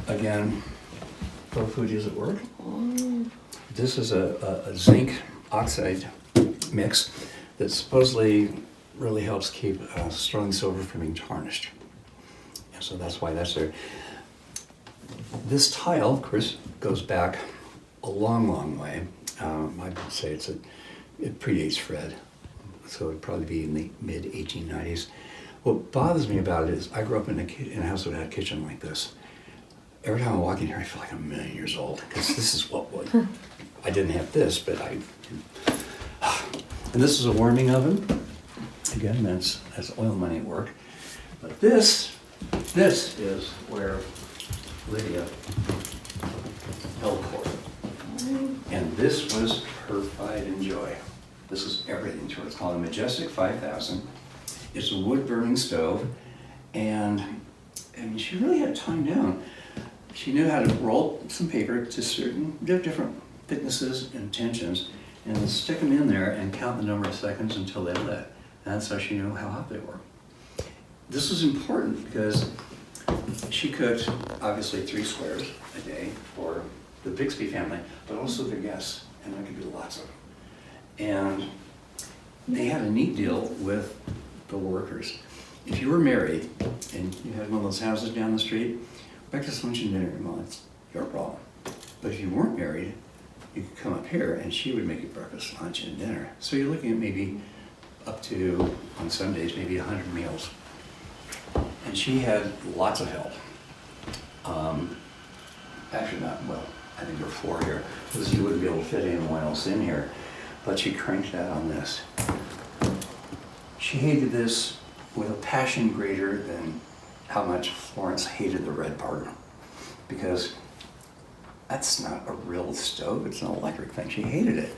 again, Pro Fuji's at work. This is a zinc oxide mix that supposedly really helps keep sterling silver from being tarnished. And so that's why that's there. This tile, of course, goes back a long, long way. I'd say it predates Fred, so it'd probably be in the mid-1890s. What bothers me about it is I grew up in a house that had a kitchen like this. Every time I walk in here, I feel like I'm a million years old, because this is what would. I didn't have this, but I. And this is a warming oven. Again, that's oil money at work. But this is where Lydia held court. And this was her pride and joy. This is everything to her. It's called a Majestic 5000. It's a wood-burning stove, and I mean, she really had time down. She knew how to roll some paper to certain different thicknesses and tensions, and stick them in there and count the number of seconds until they lit. And that's how she knew how hot they were. This was important because she cooked, obviously, 3 squares a day for the Bixby family, but also their guests, and I could do lots of them. And they had a neat deal with the workers. If you were married and you had one of those houses down the street, breakfast, lunch, and dinner, well, it's your problem. But if you weren't married, you could come up here and she would make you breakfast, lunch, and dinner. So you're looking at maybe up to, on Sundays, maybe 100 meals. And she had lots of help. Actually not, well, I think there were 4 here, because you wouldn't be able to fit anyone else in here. But she cranked that on this. She hated this with a passion greater than how much Florence hated the red part, because that's not a real stove, it's an electric thing. She hated it.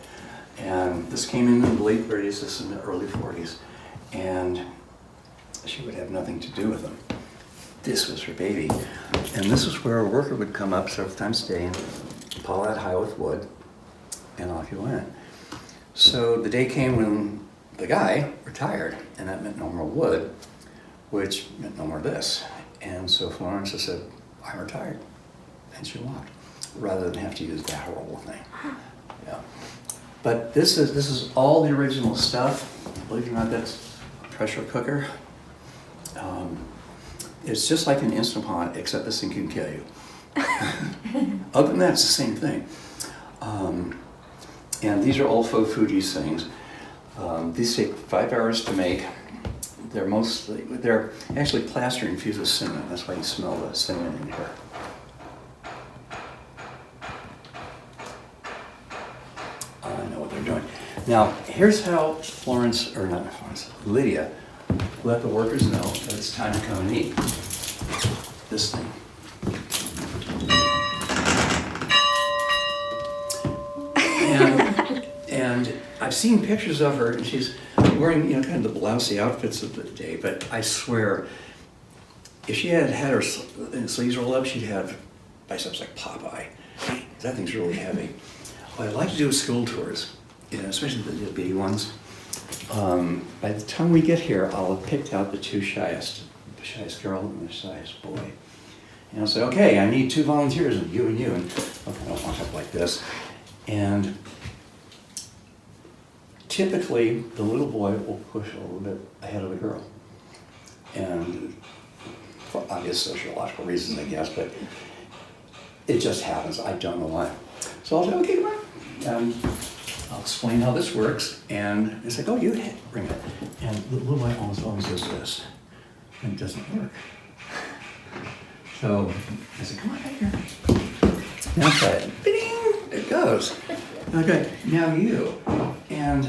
And this came in the late 30s, this in the early 40s, and she would have nothing to do with them. This was her baby. And this is where a worker would come up several times a day and pile that high with wood, and off you went. So the day came when the guy retired, and that meant no more wood, which meant no more this. And so Florence just said, I'm retired. And she walked, rather than have to use that horrible thing. Yeah. But this is all the original stuff. Believe it or not, that's a pressure cooker. It's just like an Instant Pot, except this thing can kill you. Other than that, it's the same thing. And these are all Faux Fuji's things. These take 5 hours to make. They're actually plaster infused with cinnamon. That's why you smell the cinnamon in here. I know what they're doing. Now, here's how Lydia let the workers know that it's time to come and eat. This thing. And I've seen pictures of her, and she's wearing, kind of the blousy outfits of the day, but I swear, if she had her sleeves rolled up, she'd have biceps like Popeye. That thing's really heavy. What I'd like to do is school tours, especially the bitty ones. By the time we get here, I'll have picked out the 2 shyest, the shyest girl and the shyest boy. And I'll say, okay, I need 2 volunteers, and you, and okay, I'll walk up like this. And typically, the little boy will push a little bit ahead of the girl. And for obvious sociological reasons, I guess, but it just happens. I don't know why. So I'll say, okay, come on. And I'll explain how this works. And it's like, oh, you bring it. And the little boy almost always does this. And it doesn't work. So I said, come on back here. Now try it. Bing! It goes. Okay, now you. And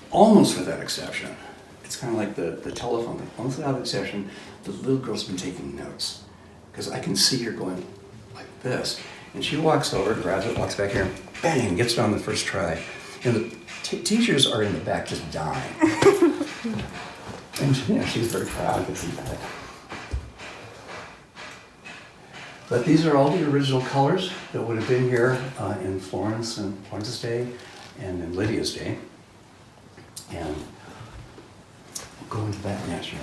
almost without exception, it's kind of like the telephone thing. Almost without exception, the little girl's been taking notes. Because I can see her going like this. And she walks over, grabs it, walks back here, bang, gets it on the first try. And the teachers are in the back just dying. And she's very proud to see that. But these are all the original colors that would have been here in Florence's day and in Lydia's day. And we'll go into that next room.